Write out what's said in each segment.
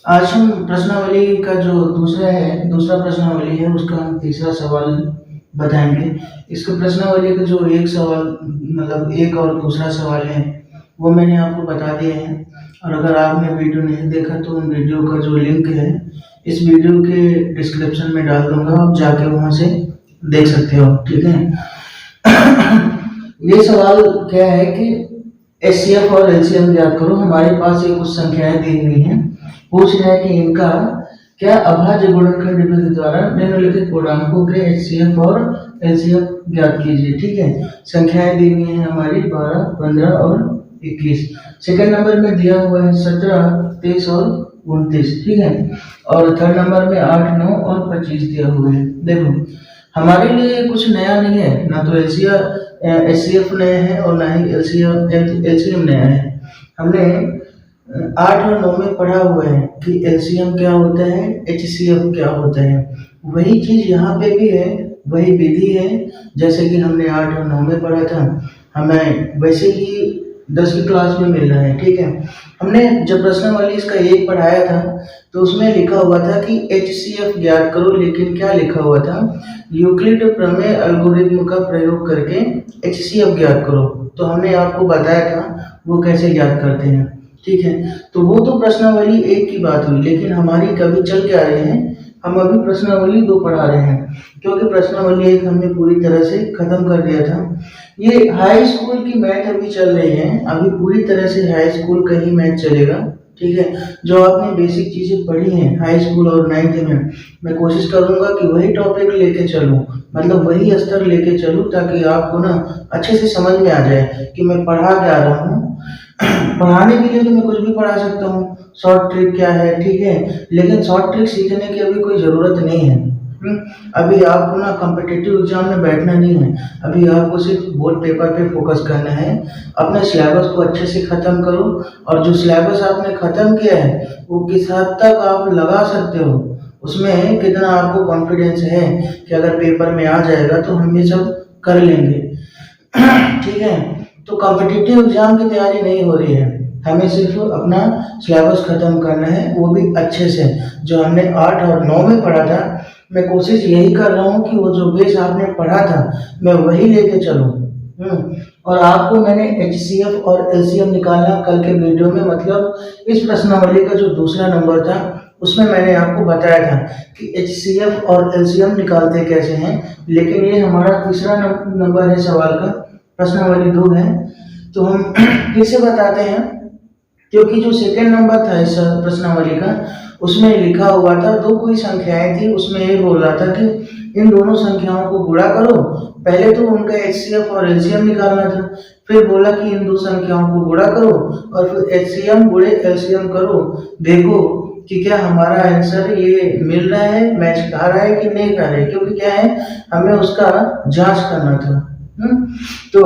आज हम प्रश्नावली का जो दूसरा प्रश्नावली है उसका हम तीसरा सवाल बताएंगे। इसके प्रश्नावली का जो एक सवाल मतलब एक और दूसरा सवाल है वो मैंने आपको बता दिए हैं। और अगर आपने वीडियो नहीं देखा तो उन वीडियो का जो लिंक है इस वीडियो के डिस्क्रिप्शन में डाल दूंगा, आप जाके वहाँ से देख सकते हो। ठीक है। ये सवाल क्या है कि एचसीएफ और एलसीएम ज्ञात करो। हमारे पास ये कुछ संख्याएं दी हुई हैं, पूछ रहा है कि इनका क्या अभाज्य गुणनखंड विधि द्वारा निम्नलिखित पूर्णांकों के एचसीएफ और एलसीएम ज्ञात कीजिए। ठीक है, संख्याएं दी हुई हैं हमारी 12, 15 और 21। सेकंड नंबर में दिया हुआ है 17, 23 और 29। ठीक है, और थर्ड नंबर में 8, 9 और 25 दिया हुआ है। देखो हमारे लिए कुछ नया नहीं है, ना तो एचसीएफ नया है और ना ही एलसीएम नया है। हमने 8 और 9 में पढ़ा हुआ है कि एलसीएम क्या होता है, एचसीएफ क्या होता है। वही चीज यहाँ पे भी है, वही विधि है जैसे कि हमने 8 और 9 में पढ़ा था, हमें वैसे ही 10 की क्लास में मिल रहा है। ठीक है, हमने जब प्रश्नावली इसका एक पढ़ाया था तो उसमें लिखा हुआ था कि एचसीएफ ज्ञात करो, लेकिन क्या लिखा हुआ था, यूक्लिड प्रमेय एल्गोरिथ्म का प्रयोग करके एचसीएफ ज्ञात करो। तो हमने आपको बताया था वो कैसे ज्ञात करते हैं। ठीक है, तो वो तो प्रश्नावली एक की बात हुई, लेकिन हमारी कभी चल क्या रहे हैं, हम अभी प्रश्नावली 2 पढ़ा रहे हैं, क्योंकि प्रश्नावली 1 हमने पूरी तरह से खत्म कर दिया था। ये हाई स्कूल की मैथ अभी चल रही है, अभी पूरी तरह से हाई स्कूल का ही मैथ चलेगा। ठीक है, जो आपने बेसिक चीजें पढ़ी हैं हाई स्कूल और 9th में, मैं कोशिश करूंगा कि वही टॉपिक लेके चलूं, मतलब वही स्तर लेके चलूं, ताकि आपको ना अच्छे से समझ में आ जाए कि मैं पढ़ा क्या रहा हूँ। पढ़ाने के लिए तो मैं कुछ भी पढ़ा सकता हूँ, शॉर्ट ट्रिक क्या है, ठीक है, लेकिन शॉर्ट ट्रिक सीखने की अभी कोई ज़रूरत नहीं है। अभी आपको ना कॉम्पिटिटिव एग्जाम में बैठना नहीं है, अभी आपको सिर्फ बोर्ड पेपर पे फोकस करना है। अपने सिलेबस को अच्छे से ख़त्म करो, और जो सिलेबस आपने ख़त्म किया है वो किस हद तक आप लगा सकते हो, उसमें कितना आपको कॉन्फिडेंस है कि अगर पेपर में आ जाएगा तो हम ये सब कर लेंगे। ठीक है, तो कॉम्पिटिटिव एग्जाम की तैयारी नहीं हो रही है, हमें सिर्फ अपना सिलेबस खत्म करना है, वो भी अच्छे से। जो हमने 8 और 9 में पढ़ा था, मैं कोशिश यही कर रहा हूँ कि वो जो बेस आपने पढ़ा था मैं वही लेके चलूँ। और आपको मैंने एचसीएफ और एलसीएम निकालना कल के वीडियो में, मतलब इस प्रश्नावली का जो दूसरा नंबर था उसमें मैंने आपको बताया था कि एचसीएफ और एलसीएम निकालते कैसे हैं। लेकिन ये हमारा तीसरा नंबर है सवाल का, प्रश्नावली 2 है, तो हम फिर से बताते हैं, क्योंकि जो सेकंड नंबर था इस प्रश्नावली का उसमें लिखा हुआ था, 2 कोई संख्याएं थी, उसमें ये बोल रहा था कि इन दोनों संख्याओं को गुणा करो। पहले तो उनका एचसीएफ और एलसीएम निकालना था, फिर बोला कि इन 2 संख्याओं को गुणा करो और फिर एचसीएम गुणे एलसीएम करो, देखो कि क्या हमारा आंसर ये मिल रहा है, मैच खा रहा है कि नहीं खा रहा है, क्योंकि क्या है हमें उसका जांच करना था। तो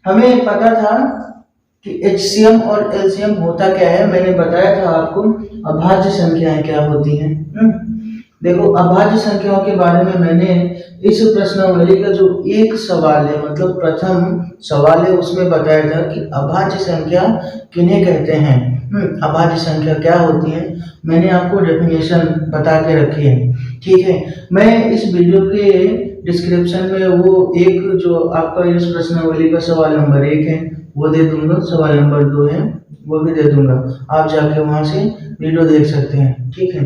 हमें पता था कि एचसीएम और एलसीएम होता क्या है, मैंने बताया था आपको अभाज्य संख्याएं क्या होती हैं। देखो अभाज्य संख्याओं के बारे में मैंने इस प्रश्नावली का जो एक सवाल है, मतलब प्रथम सवाल है, उसमें बताया था कि अभाज्य संख्या किन्हें कहते हैं। अभाज्य संख्या क्या होती है, मैंने आपको डेफिनेशन बता के रखी है। ठीक है, मैं इस वीडियो के डिस्क्रिप्शन में वो एक जो आपका इस प्रश्नावली का सवाल नंबर 1 है वो दे दूंगा, सवाल नंबर 2 है वो भी दे दूंगा, आप जाके वहां से वीडियो देख सकते हैं। ठीक है,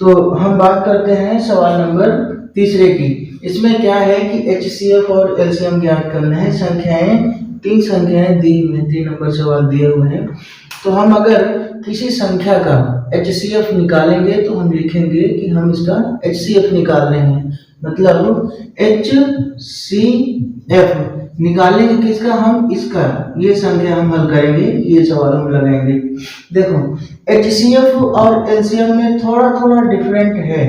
तो हम बात करते हैं सवाल नंबर तीसरे की। इसमें क्या है कि एचसीएफ और एलसीएम ज्ञात करना है। संख्याएं 3 संख्याएं दी हुई हैं, 3 नंबर सवाल दिए हुए हैं। तो हम अगर किसी संख्या का एचसीएफ निकालेंगे तो हम लिखेंगे कि हम इसका एचसीएफ निकाल रहे हैं, मतलब एचसीएफ निकालेंगे किसका, हम इसका, ये संख्या हम हल करेंगे, ये सवाल हम लगाएंगे। देखो एचसीएफ और एलसीएम में थोड़ा थोड़ा डिफरेंट है,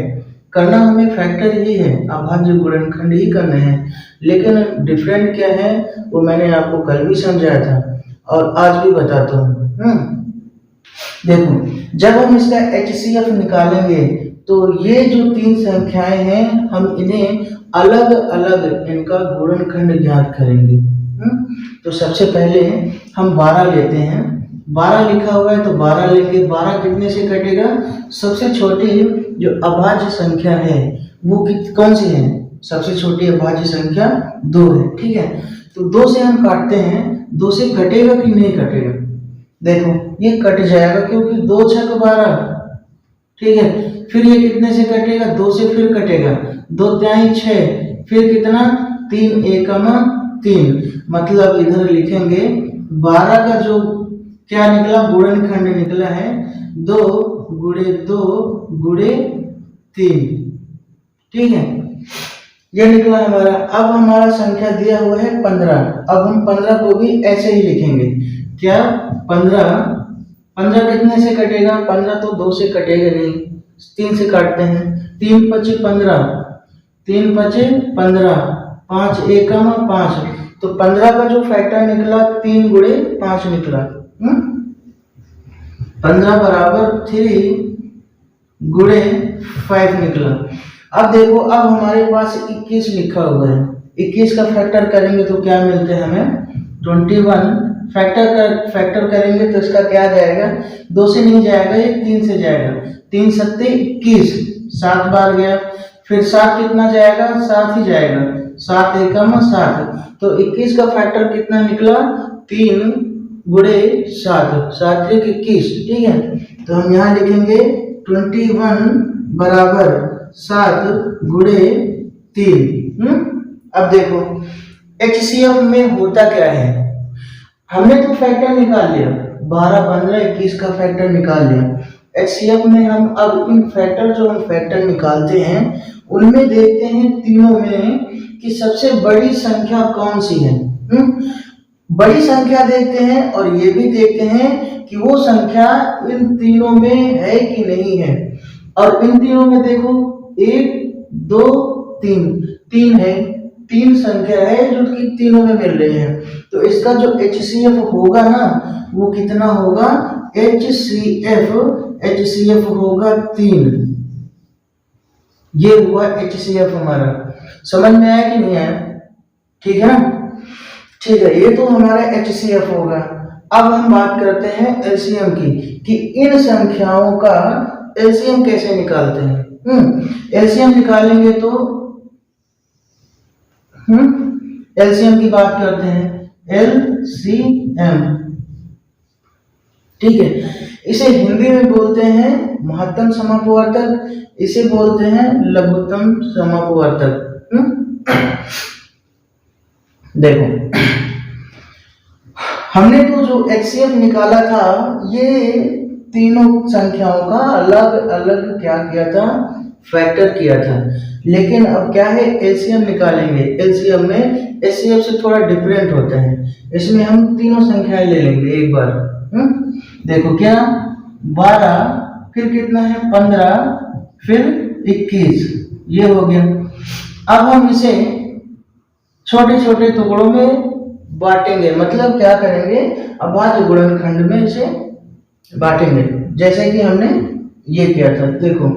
करना हमें फैक्टर ही है, अभाज्य गुणनखंड ही करना है, लेकिन डिफरेंट क्या है वो मैंने आपको कल भी समझाया था और आज भी बताता हूँ। देखो जब हम इसका एचसीएफ निकालेंगे तो ये जो 3 संख्याएं हैं हम इन्हें अलग अलग इनका गुणनखंड ज्ञात करेंगे। तो सबसे पहले हम 12 लेते हैं, 12 लिखा हुआ है तो 12 लेंगे। 12 कितने से कटेगा? सबसे छोटी जो अभाज्य संख्या है वो कौन सी है? सबसे छोटी अभाज्य संख्या 2 है। ठीक है, तो 2 से हम काटते हैं, 2 से कटेगा कि नहीं कटेगा? देखो ये कट जाएगा क्योंकि 2 छक 12। ठीक है, फिर ये कितने से कटेगा? 2 से फिर कटेगा, 2 त्याई 6, फिर कितना? 3 एकम 3, मतलब इधर लिखेंगे 12 का जो क्या निकला? गुणनखंड निकला है 2 गुणे 2 गुणे 3। ठीक है, ये निकला हमारा। अब हमारा संख्या दिया हुआ है 15। अब हम 15 को भी ऐसे ही लिखेंगे। क्या? 15 कितने से कटेगा? 15 तो 2 से कटेगा नहीं, 3 से काटते हैं। 3 पचे 15, 3 पचे 15, 5 एकम 5, तो 15 का जो फैक्टर निकला 3 गुणे 5 निकला। 15 बराबर 3 गुणे 5 निकला। अब देखो, अब हमारे पास 21 लिखा हुआ है। 21 का फैक्टर करेंगे तो क्या मिलते हैं हमें? 21। फैक्टर करेंगे तो इसका क्या जाएगा? 2 से नहीं जाएगा, ये 3 से जाएगा। 3 सत्ते 21, 7 बार गया। फिर 7 कितना जाएगा? 7 ही जाएगा, 7 एकम 7, तो 21 का फैक्टर कितना निकला? 3 गुणे 7, 7 एक 21। ठीक है, तो हम यहाँ लिखेंगे 21 बराबर 7 गुणे 3। अब देखो HCF में होता क्या है? हमने तो फैक्टर निकाल लिया, 12 15 21 का फैक्टर निकाल लिया। HCF में हम अब इन फैक्टर जो हम फैक्टर निकालते हैं उनमें देखते हैं तीनों में कि सबसे बड़ी संख्या कौन सी है। बड़ी संख्या देखते हैं और ये भी देखते हैं कि वो संख्या इन तीनों में है कि नहीं है। और इन तीनों में देखो 1 2 3, 3 है, 3 संख्या है जो कि तीनों में मिल रही है। तो इसका जो HCF होगा ना वो कितना होगा? HCF होगा 3। ये हुआ HCF हमारा। समझ में आया कि नहीं आया? ठीक है ना? ठीक है, ये तो हमारा HCF होगा। अब हम बात करते हैं LCM की, कि इन संख्याओं का LCM कैसे निकालते हैं। LCM निकालेंगे तो LCM की बात करते हैं, LCM। ठीक है, इसे हिंदी में बोलते हैं महत्तम समापवर्तक, इसे बोलते हैं लघुत्तम समापवर्तक। देखो हमने तो जो HCF निकाला था ये तीनों संख्याओं का अलग अलग क्या किया था? फैक्टर किया था। लेकिन अब क्या है? LCM निकालेंगे। LCM में HCF से थोड़ा डिफरेंट होता है, इसमें हम तीनों संख्याएं ले लेंगे एक बार। देखो क्या? 12, फिर कितना है? 15, फिर 21, ये हो गया। अब हम इसे छोटे छोटे टुकड़ों में बांटेंगे, मतलब क्या करेंगे? अभाज्य गुणनखंड में इसे बांटेंगे, जैसे कि हमने ये किया था। देखो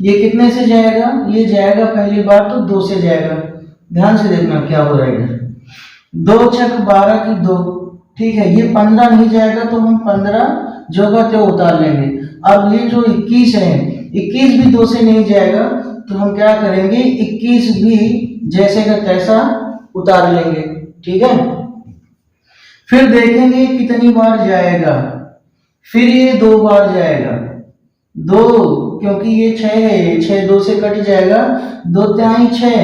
ये कितने से जाएगा? ये जाएगा पहली बार तो 2 से जाएगा। ध्यान से देखना क्या हो रहा है। 2 छक 12 की 2। ठीक है, ये 15 नहीं जाएगा तो हम 15 जोगा तो उतार लेंगे। अब ये जो 21 है, 21 भी 2 से नहीं जाएगा तो हम क्या करेंगे? 21 भी जैसे का तैसा उतार लेंगे। ठीक है, फिर देखेंगे कितनी बार जाएगा। फिर ये 2 बार जाएगा, 2, क्योंकि ये 6 है, 6 2 से कट जाएगा, 2 त्याई 6,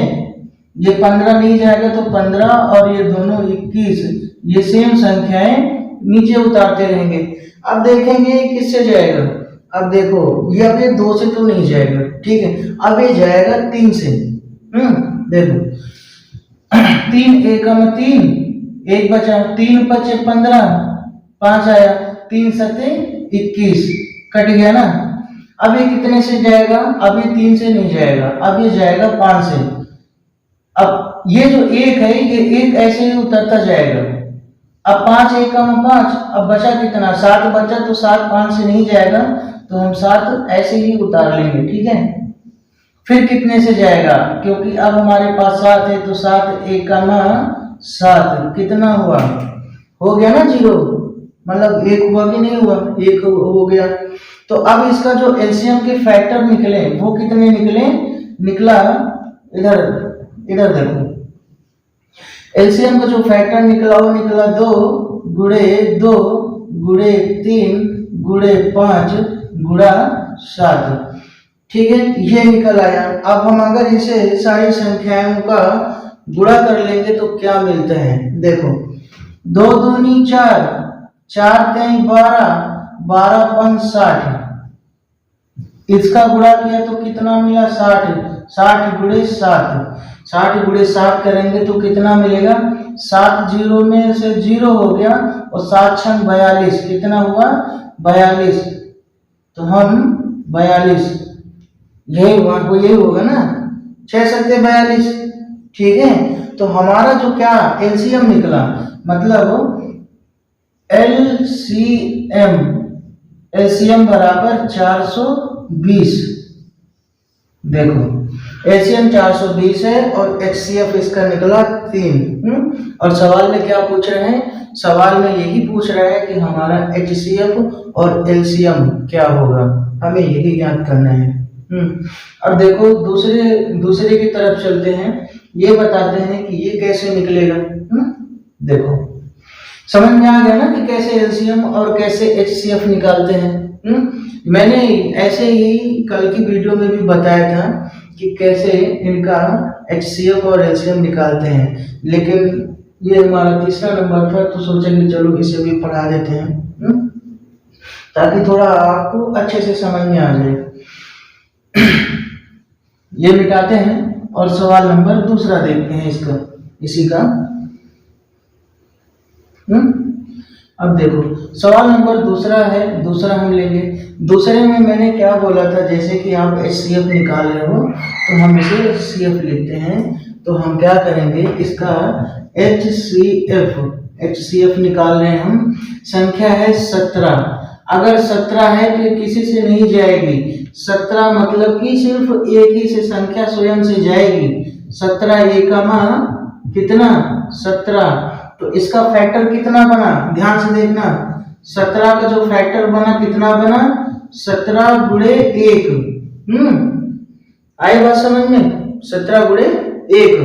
ये 15 नहीं जाएगा तो 15, और ये दोनों 21, ये सेम संख्याएं नीचे उतारते रहेंगे। अब देखेंगे किससे जाएगा। अब देखो ये अब ये 2 से तो नहीं जाएगा। ठीक है, अब ये जाएगा 3 से। देखो 3 एकम 3, 1 बचा, 3 पचे 15, 5 आया, 3 सत्ते 21, कट गया ना। अब ये कितने से जाएगा? अब ये 3 से नहीं जाएगा, अब ये जाएगा 5 से। अब ये जो 1 है ये 1 ऐसे ही उतरता जाएगा। अब 5 एकम 5, अब बचा कितना? 7 बचा, तो 7 5 से नहीं जाएगा तो हम 7 ऐसे ही उतार लेंगे। ठीक है, फिर कितने से जाएगा? क्योंकि अब हमारे पास 7 है तो 7 एकम 7, कितना हुआ? हो गया ना 0। मतलब एक हुआ कि नहीं हुआ, एक हो गया। तो अब इसका जो एलसीएम के फैक्टर निकले वो कितने निकले, निकला इधर, इधर देखो एलसीएम का जो फैक्टर निकला वो निकला 2 गुणे 2 गुणे 3 गुणे 5 गुणा 7। ठीक है, ये निकल आया। अब हम अगर इसे सारी संख्याओं का गुणा कर लेंगे तो क्या मिलता है, देखो 2 दूनी 4, 4 तेई 12, 12 पंच 60। इसका गुणा किया तो कितना मिला 60, 60 गुणे 7, 60 गुणे 7 करेंगे तो कितना मिलेगा, 7 जीरो में से 0 हो गया और 7 छंग 42, कितना हुआ 42। तो हम 42, यही हुआ, वो यही होगा ना, 6 सत्ते 42। ठीक है, तो हमारा जो क्या एलसीएम निकला, मतलब एलसीएम, एलसीएम बराबर 420। देखो एलसीएम 420 है और एचसीएफ इसका निकला 3। और सवाल में क्या पूछ रहे हैं, सवाल में यही पूछ रहा है कि हमारा एचसीएफ और एलसीएम क्या होगा, हमें यही ज्ञात करना है। अब देखो दूसरे की तरफ चलते हैं, ये बताते हैं कि ये कैसे निकलेगा। देखो समझ में आ गया ना कि कैसे एलसीएम और कैसे एचसीएफ निकालते हैं। मैंने ऐसे ही कल की वीडियो में भी बताया था कि कैसे इनका एचसीएफ और एलसीएम निकालते हैं, लेकिन ये हमारा तीसरा नंबर था तो सोचा कि चलो इसे भी पढ़ा देते हैं ताकि थोड़ा आपको अच्छे से समझ में आ जाए। ये मिटाते हैं और सवाल नंबर दूसरा देखते हैं इसका, इसी का। अब देखो सवाल नंबर दूसरा है, दूसरा हम लेंगे। दूसरे में मैंने क्या बोला था, जैसे कि आप एचसीएफ निकाल रहे हो तो हम इसे एचसीएफ लिखते हैं। तो हम क्या करेंगे, इसका एचसीएफ निकाल रहे हैं हम। संख्या है 17, अगर 17 है तो किसी से नहीं जाएगी। 17 मतलब कि सिर्फ एक ही से संख्या स्वयं से जाएगी। 17 एकमा कितना 17, तो इसका फैक्टर कितना बना, ध्यान से देखना। 17 का जो फैक्टर बना कितना बना, 17 गुणे 1। आई बात समझ में, 17 गुणे 1।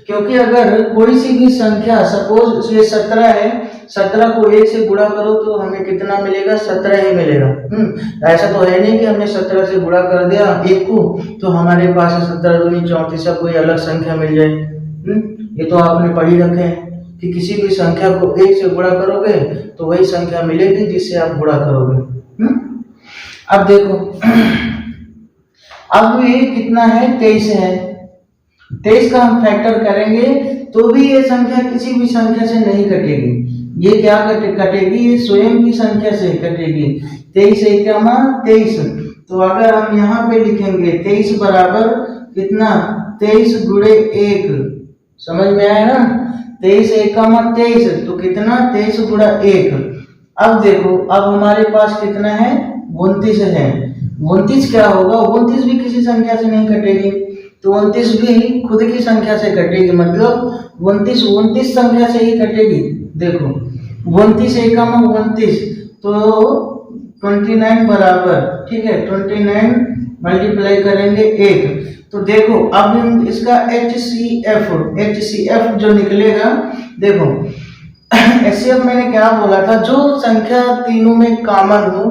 क्योंकि अगर कोई सी भी संख्या, सपोज ये 17 है, 17 को 1 से गुणा करो तो हमें कितना मिलेगा, 17 ही मिलेगा। ऐसा तो है नहीं कि हमने 17 से गुणा कर दिया 1 को तो हमारे पास 17 दूनी 34 का कोई अलग संख्या मिल जाए। ये तो आपने पढ़ ही रखे हैं कि किसी भी संख्या को 1 से गुणा करोगे तो वही संख्या मिलेगी जिससे आप गुणा करोगे। अब देखो अब ये कितना है, 23 है। 23 का हम फैक्टर करेंगे तो भी ये संख्या किसी भी संख्या से नहीं कटेगी। ये क्या कटेगी, ये स्वयं की संख्या से कटेगी। 23 एकमा 23। तो अगर हम यहाँ पे लिखेंगे 23 बराबर कितना, 23 गुणे 1। समझ में आया ना, 23 एकमा 23 तो कितना 23 गुणा 1। अब देखो अब हमारे पास कितना है, 29 है। 29 क्या होगा, 29 भी किसी संख्या से नहीं कटेगी, तो 29 भी खुद की संख्या से कटेगी, मतलब 29 संख्या से ही कटेगी। देखो 29 एकम 29 तो 29 बराबर, ठीक है, 29 मल्टीप्लाई करेंगे 1। तो देखो अब हम इसका HCF जो निकलेगा, देखो HCF मैंने क्या बोला था, जो संख्या तीनों में कॉमन हो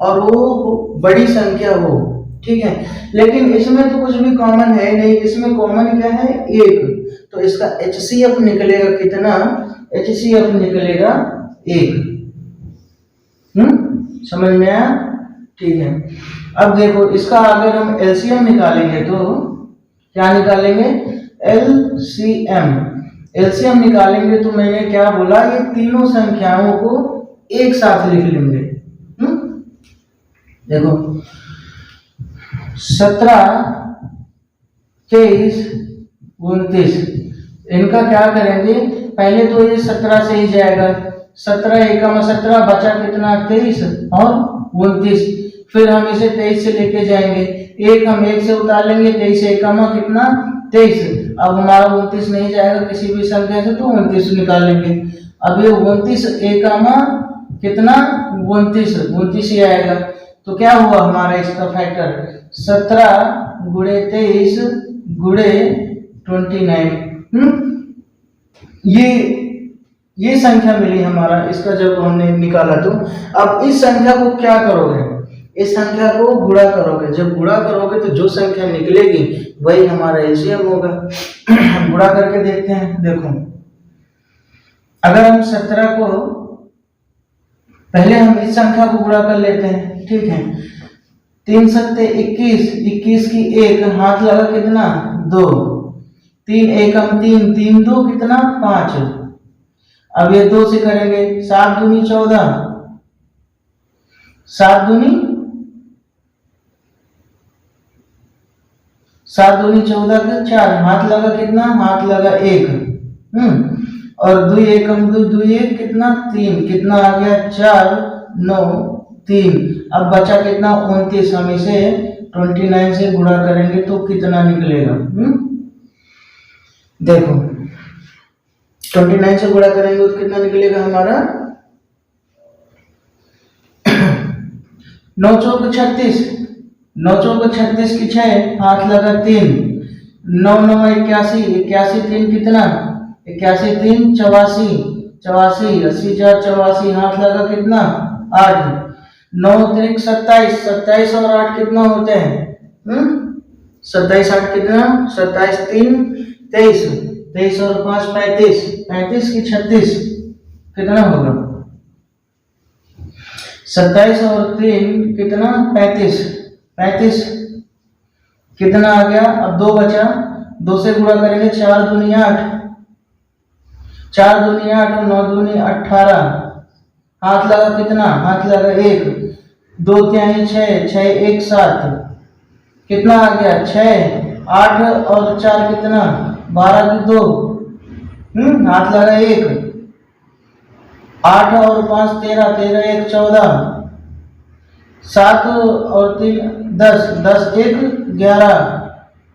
और वो बड़ी संख्या हो, ठीक है। लेकिन इसमें तो कुछ भी कॉमन है नहीं, इसमें कॉमन क्या है 1, तो इसका HCF निकलेगा कितना, HCF निकलेगा 1। समझ में आया, ठीक है। अब देखो इसका अगर हम LCM निकालेंगे तो क्या निकालेंगे, LCM निकालेंगे तो मैंने क्या बोला, ये तीनों संख्याओं को एक साथ लिख लेंगे। देखो 17, 23, 29 इनका क्या करेंगे, पहले तो ये 17 से ही जाएगा। 17 एकम 17 बचा कितना 23 और 29, फिर हम इसे 23 से लेके जाएंगे, एक हम 1 से उतार लेंगे, 23 एकम कितना 23। अब हमारा 29 नहीं जाएगा किसी भी संख्या से तो 29 निकाल लेंगे। अब ये 29 एकम कितना 29 ही आएगा। तो क्या हुआ हमारा इसका फैक्टर 17 गुणे 23 गुणे 29। ये संख्या मिली हमारा, इसका जब हमने निकाला। तो अब इस संख्या को क्या करोगे, इस संख्या को गुणा करोगे। जब गुणा करोगे तो जो संख्या निकलेगी वही हमारा एलसीएम होगा। गुणा करके देखते हैं। देखो, अगर हम 17 को, पहले हम इस संख्या को गुणा कर लेते हैं, ठीक है। 3 सत्ते 21, 21 की 1, हाथ लगा कितना 2, 3 एकम 3, 3 2 कितना 5। अब ये 2 से करेंगे, 7 दूनी 14, 7 दूनी 14 का 4, हाथ लगा कितना, हाथ लगा 1। और 2 एकम 2, 2 1 कितना 3, कितना आ गया 4 9 3। अब बचा कितना 29। हम इसे 29 से गुणा करेंगे तो कितना निकलेगा। देखो 29 से गुणा करेंगे तो कितना निकलेगा हमारा 9 चौक 36, 9 चौक 36 की 6, हाथ लगा 3, 9 9 81, 81 3 कितना 81 3 84, 84 80 4 84, हाथ लगा कितना 8, 9 3 27, 27 और 8 कितना होते हैं 27 8 कितना 27 3 23, 23 और 5 35, 35 की 36 कितना होगा 27 और 3 कितना 35, 35 कितना आ गया। अब 2 बचा, 2 से गुणा करेंगे, 4 दूनी 8, 4 दूनी 8 और 9 दूनी 18, हाथ लगा कितना, हाथ लगा 1, 2 3 6, 6 1 7 कितना आ गया 6, 8 और 4 कितना 12 की 2, हाथ लगा 1, 8 और 5 13, 13 1 14, 7 और 3 10, 10 1 11,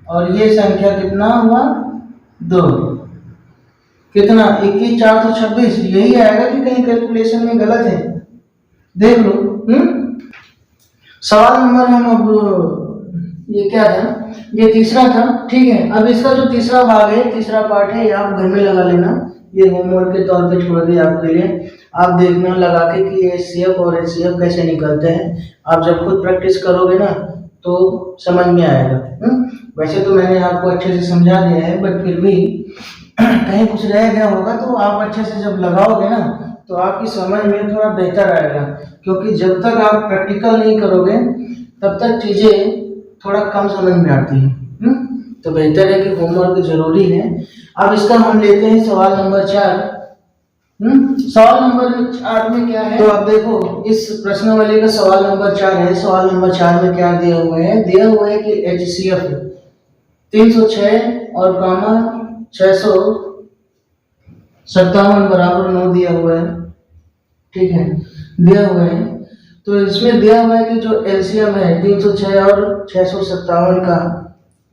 और ये संख्या कितना हुआ 2, कितना 21 4 तो 26। यही आएगा कि कहीं कैलकुलेशन में गलत है, देख लो। सवाल नंबर हम अब ये क्या था, ये तीसरा था, ठीक है। अब इसका जो तीसरा भाग है, तीसरा पार्ट है, ये आप घर में लगा लेना, ये होमवर्क के तौर पे छोड़ दिया आपके लिए। आप देखना लगा के कि एचसीएफ और एचसीएफ कैसे निकलते हैं। आप जब खुद प्रैक्टिस करोगे ना तो समझ में आएगा। वैसे तो मैंने आपको अच्छे से समझा दिया है, बट फिर भी कहीं कुछ रह गया होगा तो आप अच्छे से जब लगाओगे ना तो आपकी समझ में थोड़ा बेहतर आएगा। क्योंकि जब तक आप प्रैक्टिकल नहीं करोगे तब तक चीजें थोड़ा कम समझ में आती हैं। तो बेहतर है कि होमवर्क जरूरी है। अब इसका हम लेते हैं सवाल नंबर 4। सवाल नंबर 4 में क्या है, तो आप देखो इस प्रश्नावली का सवाल नंबर 4 है। सवाल नंबर 4 में क्या दिया हुआ है, दिया हुआ है कि एचसीएफ 306 और कामा 657 बराबर 9 दिया हुआ है, ठीक है, दिया हुआ है। तो इसमें दिया हुआ है कि जो एलसीएम है 306 और 657 का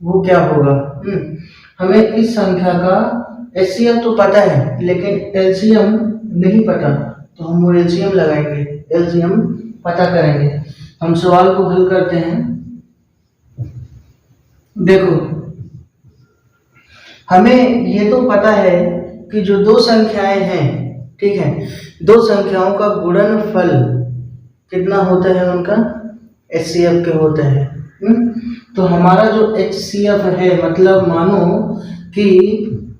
वो क्या होगा। हमें इस संख्या का एचसीएफ तो पता है लेकिन एलसीएम नहीं पता, तो हम वो एलसीएम लगाएंगे, एलसीएम पता करेंगे। हम सवाल को हल करते हैं। देखो हमें ये तो पता है कि जो दो संख्याएं हैं, ठीक है, दो संख्याओं का गुणनफल कितना होता है, उनका एचसीएफ के होता है। तो हमारा जो एचसीएफ है, मतलब मानो कि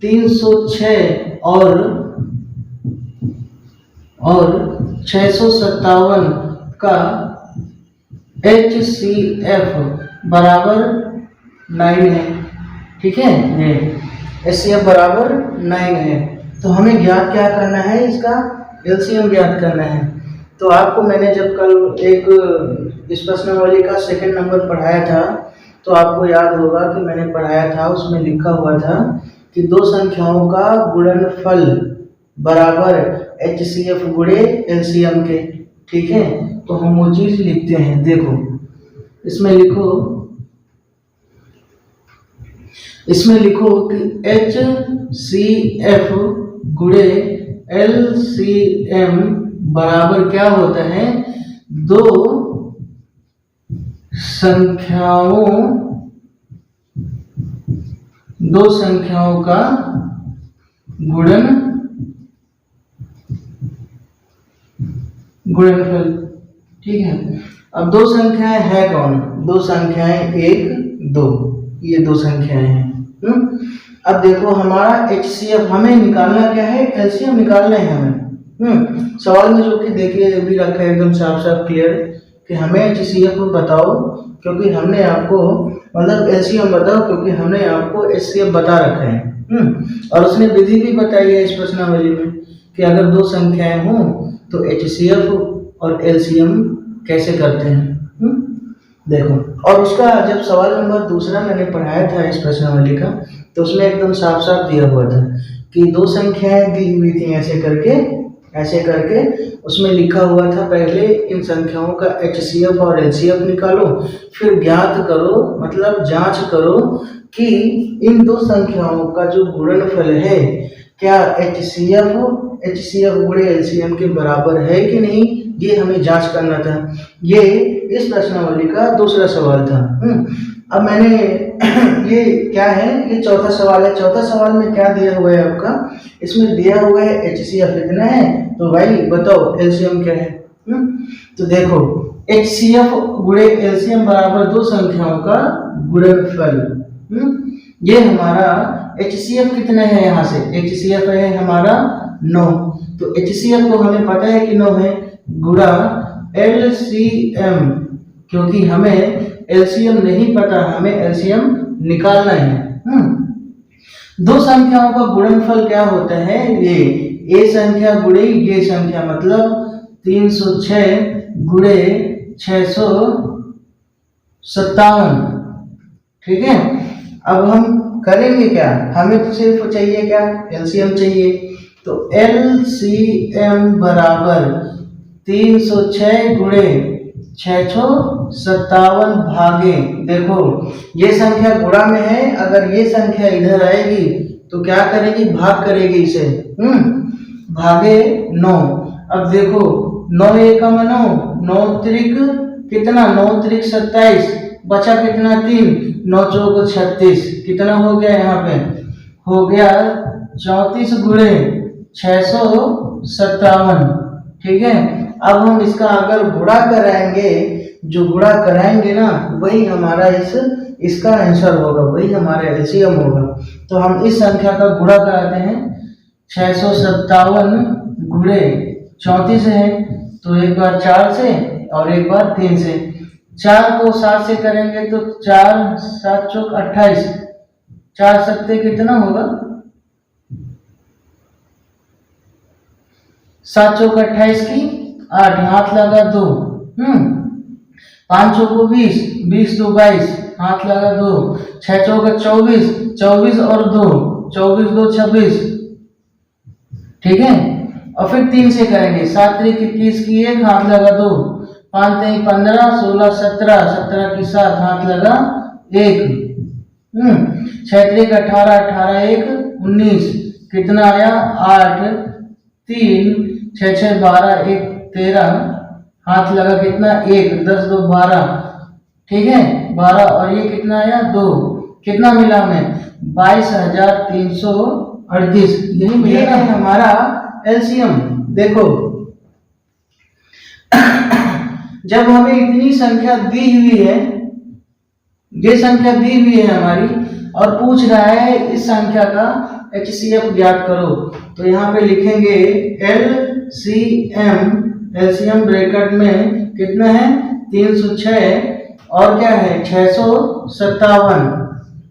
306 और 657 का एचसीएफ बराबर 9 है, ठीक है, एचसीएफ बराबर 9 है। तो हमें ज्ञात क्या करना है, इसका एलसीएम ज्ञात करना है। तो आपको मैंने जब कल एक इस प्रश्नावली का सेकंड नंबर पढ़ाया था तो आपको याद होगा कि मैंने पढ़ाया था, उसमें लिखा हुआ था कि दो संख्याओं का गुणनफल बराबर एचसीएफ गुणे एलसीएम के, ठीक है। तो हम वो चीज लिखते हैं। देखो इसमें लिखो कि एचसीएफ गुणे एलसीएम बराबर क्या होता है, दो संख्याओं का गुणनफल। ठीक है, अब दो संख्याएं है कौन, दो संख्याएं 1 2, ये दो संख्याएं हैं। अब देखो हमारा HCF हमें निकालना क्या है, LCM निकालना है हमें। सवाल में जो कि देखिए अभी रखा है एकदम साफ साफ क्लियर कि हमें HCF बताओ, क्योंकि हमने आपको मतलब LCM बताओ क्योंकि हमने आपको HCF बता रखा है। और उसने विधि भी बताई है इस प्रश्नावली में कि अगर दो संख्याएं हों तो HCF और LCM कैसे करते हैं। देखो, और उसका जब सवाल नंबर दूसरा मैंने पढ़ाया था इस प्रश्नावली का, तो उसमें एकदम साफ साफ दिया हुआ था कि दो संख्याएं दी हुई थी ऐसे करके उसमें लिखा हुआ था पहले इन संख्याओं का HCF और LCF निकालो, फिर ज्ञात करो मतलब जांच करो कि इन दो संख्याओं का जो गुणनफल है क्या HCF गुणे LCM के बराबर है कि नहीं, ये हमें जांच करना था। ये इस प्रश्नावली का दूसरा सवाल था। अब मैंने ये क्या है, ये चौथा सवाल है। चौथा सवाल में क्या दिया हुआ है आपका, इसमें दिया हुआ है HCF इतना है, तो भाई बताओ LCM क्या है। तो देखो HCF गुणे LCM बराबर दो संख्याओं का गुणनफल। ये हमारा HCF कितना है, यहाँ से HCF है हमारा 9, तो HCF तो हमें पता है कि 9 है, गुणा LCM, क्योंकि हमें LCM नहीं पता, हमें LCM निकालना है। दो संख्याओं का गुणनफल क्या होता है, ये संख्या गुणे ये संख्या, मतलब 306 गुणे 657। ठीक है, अब हम करेंगे क्या, हमें तो सिर्फ चाहिए क्या, LCM चाहिए। तो LCM बराबर 306 गुणे 657 भागे, देखो ये संख्या गुणा में है, अगर ये संख्या इधर आएगी तो क्या करेगी, भाग करेगी इसे, भागे 9। अब देखो 9 एकम 9, 9 त्रिक कितना, 9 त्रिक 27, बचा कितना 3, 9 चौक 36, कितना हो गया, यहाँ पे हो गया 34 गुणे 657। ठीक है, अब हम इसका अगर गुणा कराएंगे, जो गुणा कराएंगे ना वही हमारा इसका आंसर होगा, वही हमारा LCM होगा। तो हम इस संख्या का गुणा कराते हैं, 657 गुणे 34 है, तो एक बार 4 से और एक बार 3 से। 4 को 7 से करेंगे तो 4 7 चौक 28, 4 सत्ते कितना होगा, 7 चौक 28 की 8, हाथ लगा 2, 5 चौको 20, 20 2 22, हाथ लगा 2, 6 चौक 24, 24 और 2, 24 2 26। ठीक है, और फिर 3 से करेंगे, 7 त्रिक 21 की 1, हाथ लगा 2, 5 3 15 16 17, 17 की 7, हाथ लगा 1, 6 त्रिक 18, 18 1 19, कितना आया 8 3, 6 6 12 1 13, हाथ लगा कितना 1, 10 2 12। ठीक है, 12 और ये कितना आया 2, कितना मिला हमें 22,338, यही मिला है हमारा LCM। देखो जब हमें इतनी संख्या दी हुई है, ये संख्या दी हुई है हमारी, और पूछ रहा है इस संख्या का HCF ज्ञात करो, तो यहाँ पे लिखेंगे LCM ब्रैकेट में कितना है 306 और क्या है 657,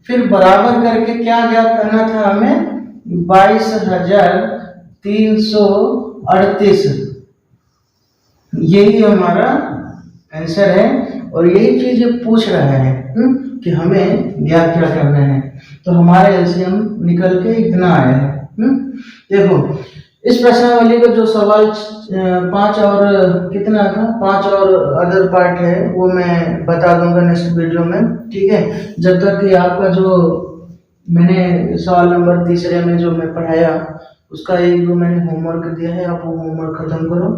फिर बराबर करके क्या ज्ञात करना था हमें 22,338, यही हमारा आंसर है। और यही चीज पूछ रहा है कि हमें ज्ञात क्या करना है, तो हमारा LCM निकल के इतना आया है। देखो इस प्रश्नावली का जो सवाल 5 और कितना था, 5 और अदर पार्ट है वो मैं बता दूंगा नेक्स्ट वीडियो में। ठीक है, जब तक कि आपका जो मैंने सवाल नंबर तीसरे में जो मैं पढ़ाया उसका एक दो मैंने होमवर्क दिया है, आप वो होमवर्क खत्म करो।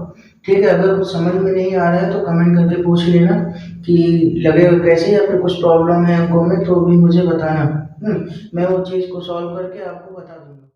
ठीक है, अगर कुछ समझ में नहीं आ रहा है तो कमेंट करके पूछ लेना कि लगेगा कैसे, या फिर कुछ प्रॉब्लम है अंकों में तो भी मुझे बताना। मैं वो चीज़ को सॉल्व करके आपको बता दूंगा।